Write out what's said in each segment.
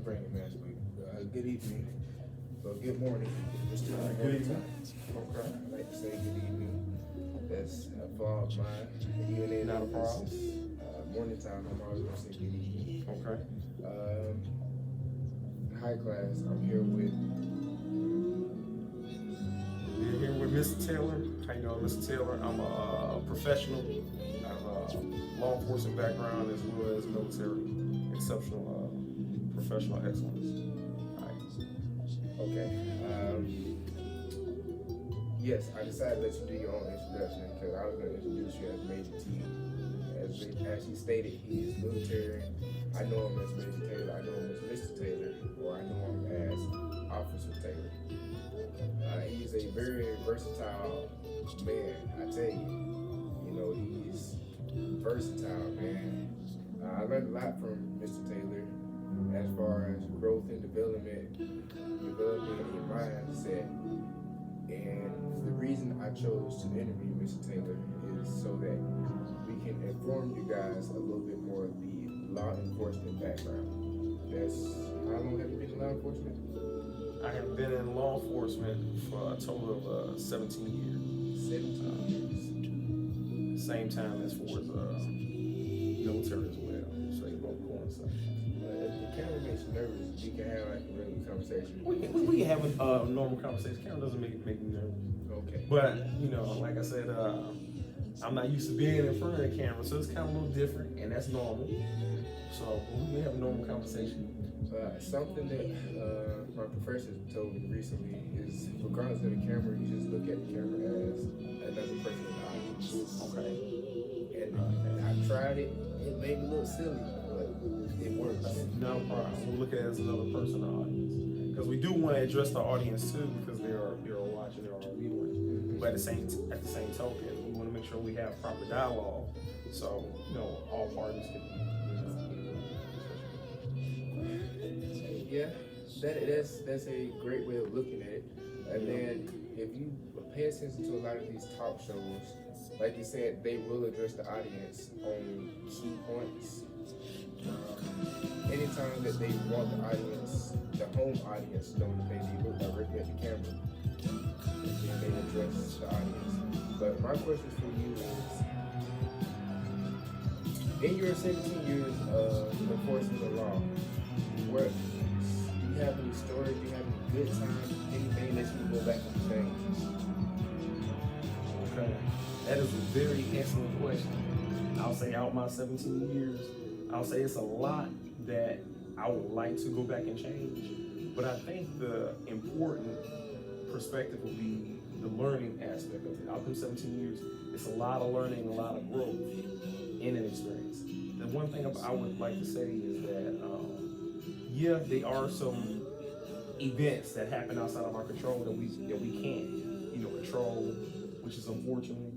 bring it last week. Good evening. Well, good morning. Good evening. Okay. I'd like to say good evening. That's a fault of mine. Even in Not a problem. Morning time, I'm always gonna say good evening. Okay. High class, I'm here with. We're here with Mr. Taylor. How you doing, Mr. Taylor? I'm a professional. I have a law enforcement background as well as military. Exceptional professional excellence. All right. Okay. Yes, I decided to let you do your own introduction because I was going to introduce you as Major T. As he stated, he is military. I know him as Major Taylor. I know him as Mr. Taylor, or I know him as Officer Taylor. He's a very versatile man. I tell you, he's versatile, man. I learned a lot from Mr. Taylor as far as growth and developing your mindset. And the reason I chose to interview Mr. Taylor is so that we can inform you guys a little bit more of the law enforcement background. How long have you been in law enforcement? I have been in law enforcement for a total of 17 years. 17 years. Same time as for military as well. So you both coincide. If the camera makes you nervous, we can have like a regular conversation. We can have a normal conversation. Camera doesn't make me nervous. Okay. But, like I said, I'm not used to being in front of the camera, so it's kind of a little different, and that's normal. So we can have a normal conversation. Something that my professor told me recently is, regardless of the camera, you just look at the camera as another person in the audience. Okay. And I tried it. It made me look silly, but it works. No problem. We'll look at it as another person in the audience. Because we do want to address the audience too, because they are watching, they are viewing. But at the same token, we want to make sure we have proper dialogue, so all parties can. Yeah, that's a great way of looking at it. And then if you pay attention to a lot of these talk shows, like you said, they will address the audience on key points. Anytime that they want the audience, the home audience, to know that they need to look directly at the camera, and then they address the audience. But my question for you is, in your 17 years of enforcing the law, do you have any stories? Do you have any good times? Anything that you can go back and change? Okay, that is a very excellent question. I'll say out my 17 years, I'll say it's a lot that I would like to go back and change. But I think the important perspective would be the learning aspect of it. Out them 17 years, it's a lot of learning, a lot of growth in an experience. The one thing I would like to say is that, there are some events that happen outside of our control that we can't, control, which is unfortunate.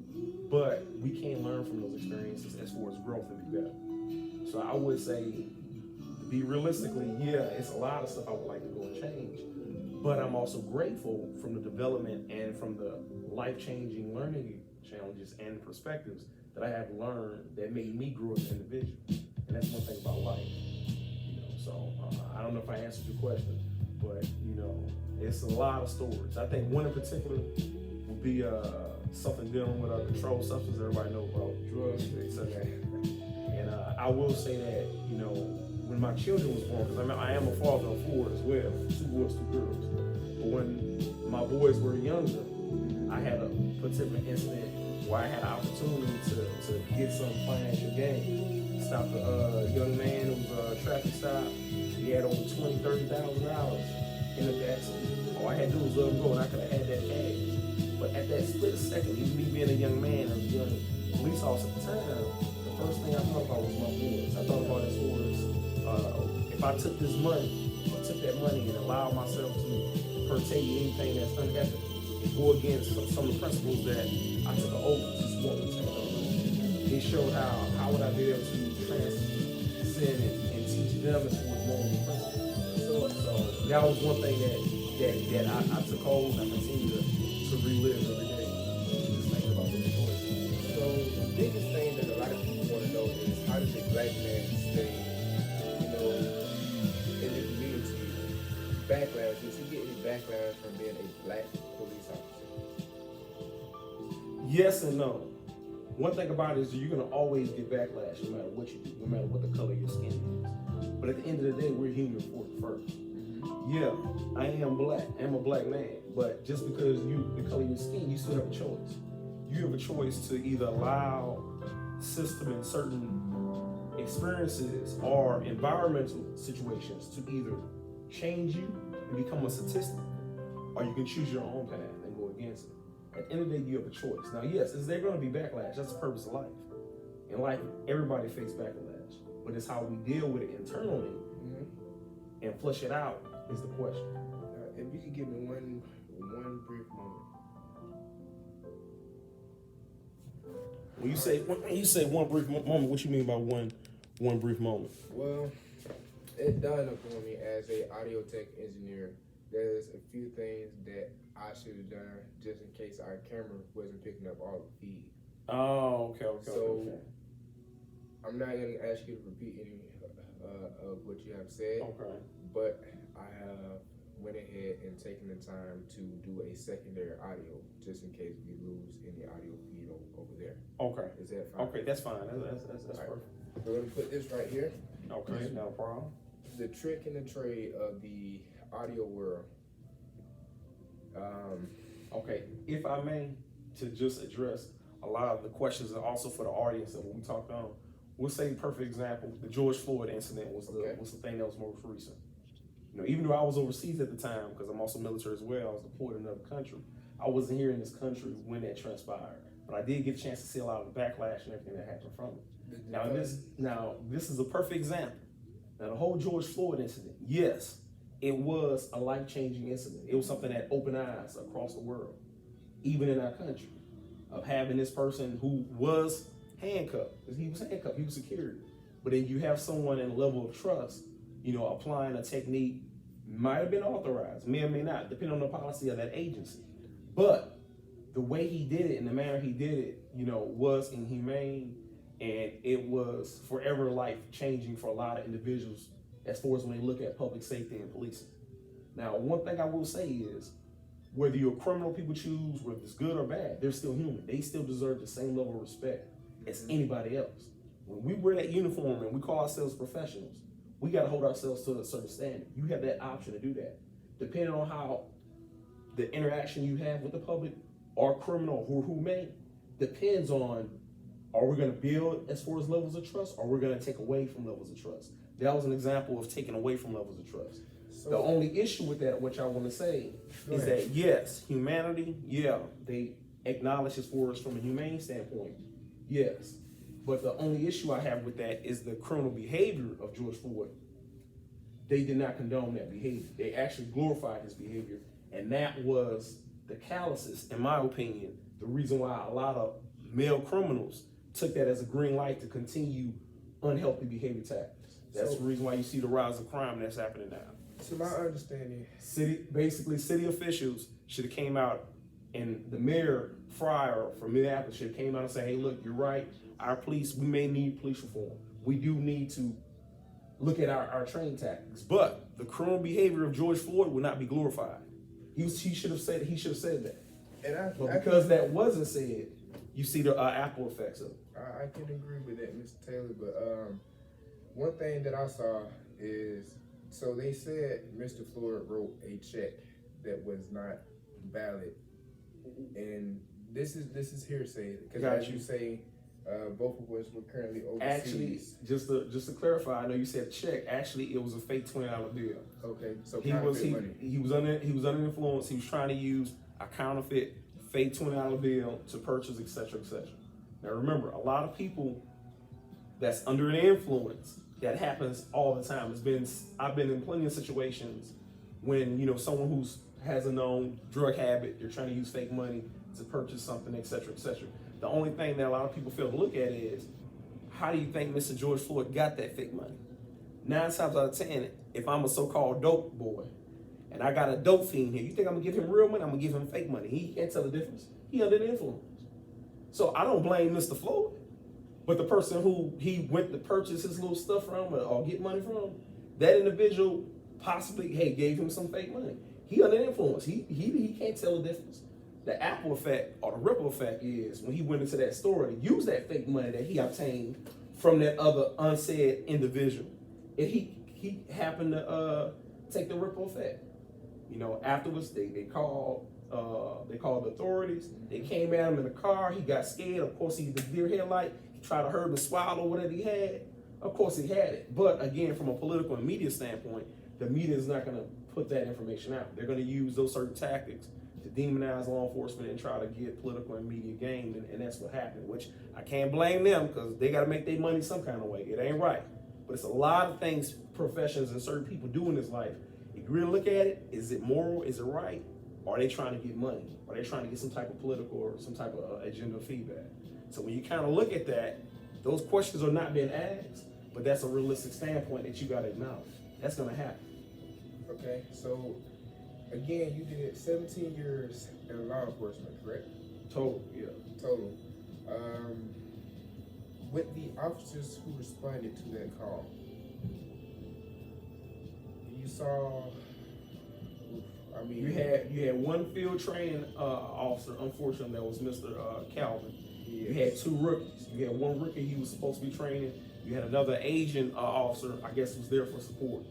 But we can learn from those experiences as far as growth and be better. So I would say, to be realistically, it's a lot of stuff I would like to go and change. But I'm also grateful from the development and from the life-changing learning challenges and perspectives that I have learned that made me grow as an individual. And that's one thing about life. So I don't know if I answered your question, but it's a lot of stories. I think one in particular would be something dealing with a controlled substance. Everybody knows about drugs, etc. And I will say that when my children was born, because I am a father of 4 as well, 2 boys, 2 girls. But when my boys were younger, I had a particular incident where I had an opportunity to get some financial gain. Stopped a young man. It was a traffic stop. He had over $20,000, $30,000 in the accident. All I had to do was let him go, and I could have had that cash. But at that split second, even me being a young man, a young police officer at the time, the first thing I thought about was my boys. I thought about it as far as if I took that money and allowed myself to partake in anything that's unethical and go against some of the principles that I took an oath to support and take on. It showed how would I be able to transcend and teach them as far as moral principles. So that was one thing that I took hold and I continue to relive every day. Just thinking about those choices. So the biggest thing that a lot of people want to know is, how does a black man stay, in the community backlash. Did you get any backlash from being a black police officer? Yes and no. One thing about it is you're gonna always get backlash no matter what you do, no matter what the color of your skin is. But at the end of the day, we're human first. Yeah, I am black. I'm a black man. But just because the color of your skin, you still have a choice. You have a choice to either allow system and certain experiences or environmental situations to either change you and become a statistic, or you can choose your own path and go against it. At the end of the day, you have a choice. Now, yes, is there going to be backlash? That's the purpose of life. In life, everybody faces backlash, but it's how we deal with it internally and flush it out is the question. If you could give me one brief moment. When you say one brief moment, what you mean by one brief moment? Well, it dawned upon me as a audio tech engineer. There's a few things that I should have done just in case our camera wasn't picking up all the feed. Oh, okay. So I'm not going to ask you to repeat any of what you have said. Okay. But I have went ahead and taken the time to do a secondary audio just in case we lose any audio feed over there. Okay. Is that fine? Okay, that's fine. That's Right. perfect. We're going to put this right here. Okay, no problem. The trick and the trade of the audio world. Okay, if I may, to just address a lot of the questions and also for the audience that when we talked on, we'll say perfect example, the George Floyd incident was the thing that was most recent. You know, even though I was overseas at the time, because I'm also military as well, I was deployed in another country. I wasn't here in this country when that transpired, but I did get a chance to see a lot of the backlash and everything that happened from it. Now this is a perfect example. Now the whole George Floyd incident, yes, it was a life-changing incident. It was something that opened eyes across the world, even in our country, of having this person who was handcuffed. He was handcuffed, he was secured. But then you have someone in a level of trust, you know, applying a technique, might have been authorized, may or may not, depending on the policy of that agency. But the way he did it and the manner he did it, you know, was inhumane, and it was forever life-changing for a lot of individuals as far as when they look at public safety and policing. Now, one thing I will say is, whether you're a criminal people choose, whether it's good or bad, they're still human. They still deserve the same level of respect as anybody else. When we wear that uniform and we call ourselves professionals, we got to hold ourselves to a certain standard. You have that option to do that. Depending on how the interaction you have with the public or criminal or who may, depends on, are we going to build as far as levels of trust, or we're going to take away from levels of trust? That was an example of taking away from levels of trust. So, the only issue with that, which I want to say, is that yes, humanity, yeah, they acknowledge as far as from a humane standpoint, yes. But the only issue I have with that is the criminal behavior of George Floyd. They did not condone that behavior. They actually glorified his behavior. And that was the calluses, in my opinion, the reason why a lot of male criminals took that as a green light to continue unhealthy behavior tactics. That's the reason why you see the rise of crime that's happening now. To my understanding, city officials should have came out, and the mayor Fryer from Minneapolis should have came out and said, hey, look, you're right. Our police, we may need police reform. We do need to look at our training tactics. But the criminal behavior of George Floyd will not be glorified. He should have said that. But because that wasn't said, you see the Apple effects of it. I can agree with that, Mr. Taylor. But one thing that I saw is, so they said Mr. Floyd wrote a check that was not valid, and this is hearsay because as you say, both of us were currently overseas. Actually, just to clarify, I know you said check. Actually, it was a fake $20 bill. Okay, so he was under influence. He was trying to use a counterfeit fake $20 bill to purchase, etc., etc. Now remember, a lot of people that's under an influence, that happens all the time. I've been in plenty of situations when, you know, someone who's has a known drug habit, they're trying to use fake money to purchase something, etc., etc. The only thing that a lot of people fail to look at is, how do you think Mr. George Floyd got that fake money? 9 times out of 10, if I'm a so-called dope boy and I got a dope fiend here, you think I'm gonna give him real money? I'm gonna give him fake money. He can't tell the difference. He under the influence. So I don't blame Mr. Floyd, but the person who he went to purchase his little stuff from or get money from, that individual possibly, hey, gave him some fake money. He under influence. He can't tell the difference. The Apple effect or the ripple effect is when he went into that store to use that fake money that he obtained from that other unsaid individual. And he happened to take the ripple effect. You know, afterwards they called the authorities. They came at him in the car. He got scared. Of course, he the deer headlight. He tried to hurt and swallow whatever he had. Of course, he had it. But again, from a political and media standpoint, the media is not going to put that information out. They're going to use those certain tactics to demonize law enforcement and try to get political and media gain, and that's what happened, which I can't blame them because they got to make their money some kind of way. It ain't right. But it's a lot of things professions and certain people do in this life. If you really look at it, is it moral? Is it right? Or are they trying to get money? Are they trying to get some type of political or some type of agenda feedback? So when you kind of look at that, those questions are not being asked, but that's a realistic standpoint that you got to acknowledge. That's going to happen. Okay, so again, you did 17 years in law enforcement, correct? Total, yeah. Total. With the officers who responded to that call, you saw, I mean, you had one field training officer, unfortunately, that was Mr. Calvin. yes. You had two rookies. You had one rookie he was supposed to be training. You had another Asian officer, I guess, was there for support.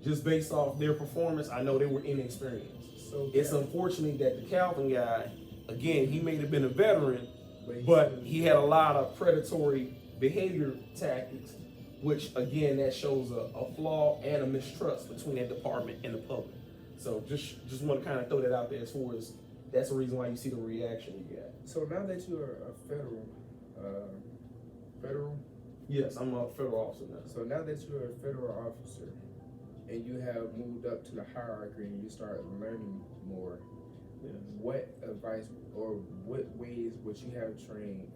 Just based off their performance, I know they were inexperienced. So it's unfortunate that the Calvin guy, again, he may have been a veteran, but he had a lot of predatory behavior tactics, which again, that shows a flaw and a mistrust between that department and the public. So just want to kind of throw that out there as far as that's the reason why you see the reaction you get. So now that you are a federal? Yes, I'm a federal officer now. So now that you're a federal officer and you have moved up to the hierarchy and you start learning more, Yes. what advice or what ways would you have trained?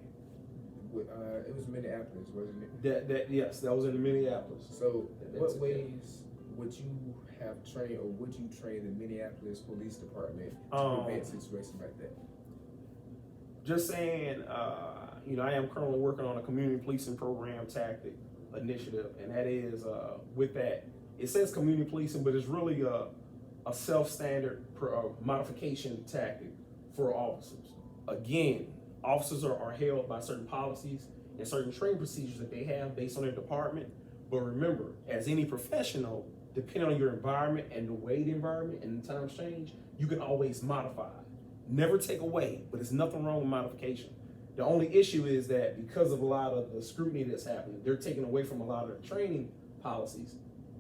It was Minneapolis, wasn't it? Yes, that was in Minneapolis. So That's what okay. ways would you have trained or would you train the Minneapolis Police Department to prevent situations like that? Just saying, I am currently working on a community policing program tactic initiative, and that is with that. It says community policing, but it's really a self-standard modification tactic for officers. Again, officers are held by certain policies and certain training procedures that they have based on their department. But remember, as any professional, depending on your environment and the way the environment and the times change, you can always modify. Never take away, but there's nothing wrong with modification. The only issue is that because of a lot of the scrutiny that's happening, they're taking away from a lot of the training policies,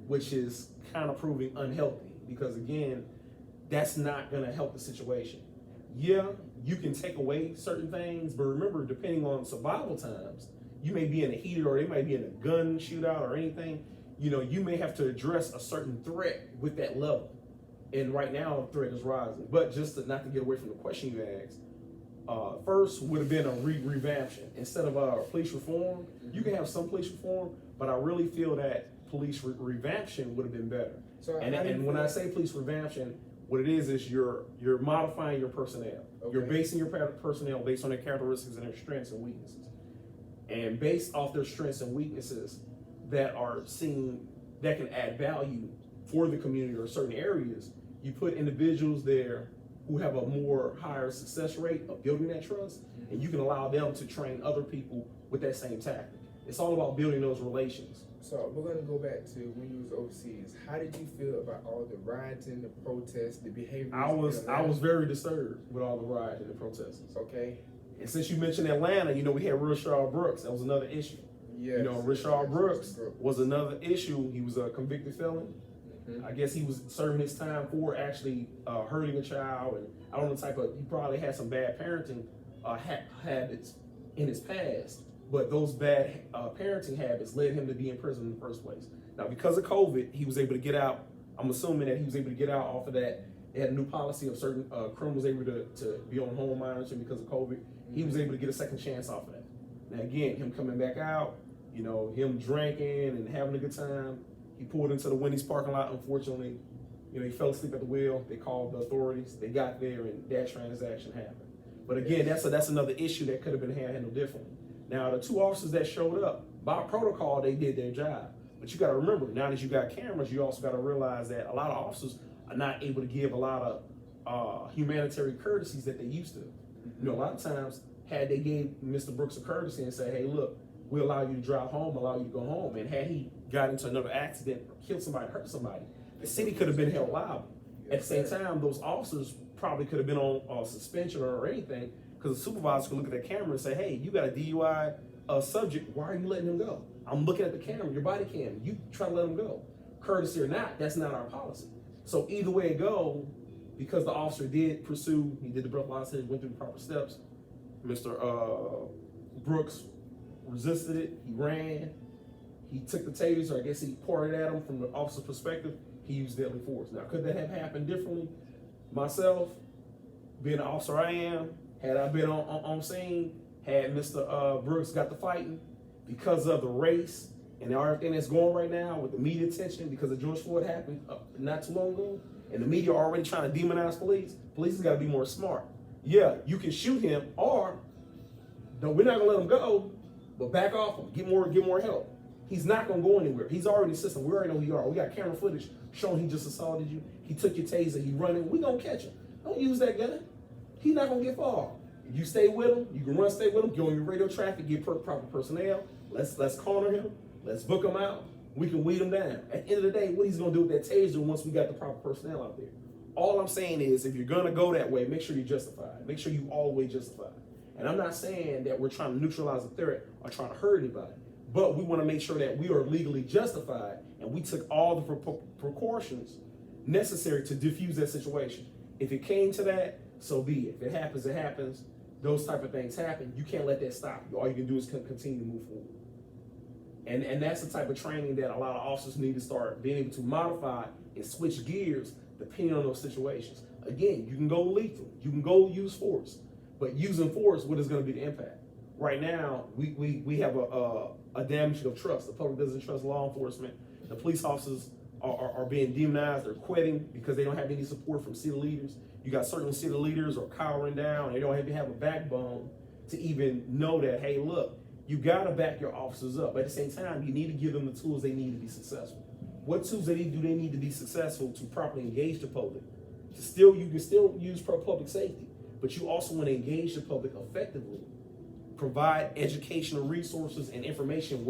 which is kind of proving unhealthy because again, that's not gonna help the situation. Yeah, you can take away certain things, but remember, depending on survival times, you may be in a heated or they might be in a gun shootout or anything, you may have to address a certain threat with that level. And right now, the threat is rising. But not to get away from the question you asked, first would have been a revamption. Instead of police reform, you can have some police reform, but I really feel that police revamption would have been better. So and when I say police revamption, what it is you're modifying your personnel. Okay. You're basing your personnel based on their characteristics and their strengths and weaknesses. And based off their strengths and weaknesses that are seen, that can add value for the community or certain areas, you put individuals there who have a more higher success rate of building that trust, and you can allow them to train other people with that same tactic. It's all about building those relations. So we're gonna go back to when you was overseas. How did you feel about all the rioting, the protests, the behavior? I was very disturbed with all the rioting and the protests. Okay. And since you mentioned Atlanta, we had Rashard Brooks. That was another issue. Yes. Rashard Brooks was another issue. He was a convicted felon. Mm-hmm. I guess he was serving his time for actually hurting a child, and I don't know he probably had some bad parenting habits in his past, but those bad parenting habits led him to be in prison in the first place. Now, because of COVID, he was able to get out. I'm assuming that he was able to get out off of that. They had a new policy of certain criminals able to be on home monitoring because of COVID. He was able to get a second chance off of that. Now, again, him coming back out, him drinking and having a good time. He pulled into the Wendy's parking lot. Unfortunately, he fell asleep at the wheel. They called the authorities. They got there, and that transaction happened. But again, that's another issue that could have been handled differently. Now, the two officers that showed up, by protocol, they did their job. But you got to remember, now that you got cameras, you also got to realize that a lot of officers are not able to give a lot of humanitarian courtesies that they used to. You know, a lot of times, had they gave Mr. Brooks a courtesy and said, hey, look, we allow you to drive home, allow you to go home, and had he got into another accident, or killed somebody, hurt somebody, the city could have been held liable. At the same time, those officers probably could have been on suspension or anything, because the supervisor could look at that camera and say, hey, you got a DUI subject, why are you letting him go? I'm looking at the camera, your body cam, you try to let him go. Courtesy or not, that's not our policy. So either way it go, because the officer did pursue, he did the breathalyzer, went through the proper steps, Mr. Brooks resisted it, he ran, he took the taser, I guess he poured it at him from the officer's perspective, he used deadly force. Now, could that have happened differently? Myself, being the officer I am, had I been on scene, had Mr. Brooks got the fighting, because of the race and everything that's going right now with the media attention, because of George Floyd happened not too long ago, and the media are already trying to demonize police, police has got to be more smart. Yeah, you can shoot him, or no, we're not gonna let him go, but back off him, get more help. He's not gonna go anywhere. He's already in the system. We already know who you are. We got camera footage showing he just assaulted you. He took your taser, he running. We gonna catch him. Don't use that gun. He's not gonna get far. If you stay with him, you can stay with him, get on your radio traffic, get proper personnel. Let's corner him. Let's book him out. We can weed him down. At the end of the day, what he's gonna do with that taser once we got the proper personnel out there? All I'm saying is, if you're gonna go that way, make sure you're justified. Make sure you always justify. And I'm not saying that we're trying to neutralize a threat or trying to hurt anybody, but we want to make sure that we are legally justified and we took all the precautions necessary to diffuse that situation. If it came to that, so be it. If it happens, it happens. Those type of things happen. You can't let that stop you. All you can do is continue to move forward. And that's the type of training that a lot of officers need to start being able to modify and switch gears depending on those situations. Again, you can go lethal. You can go use force. But using force, what is going to be the impact? Right now, we have a damaging of trust. The public doesn't trust law enforcement. The police officers are being demonized. They're quitting because they don't have any support from city leaders. You got certain city leaders are cowering down. They don't even have a backbone to even know that, hey, look, you got to back your officers up. But at the same time, you need to give them the tools they need to be successful. What tools do they need to be successful to properly engage the public? You can still use public safety, but you also want to engage the public effectively, provide educational resources and information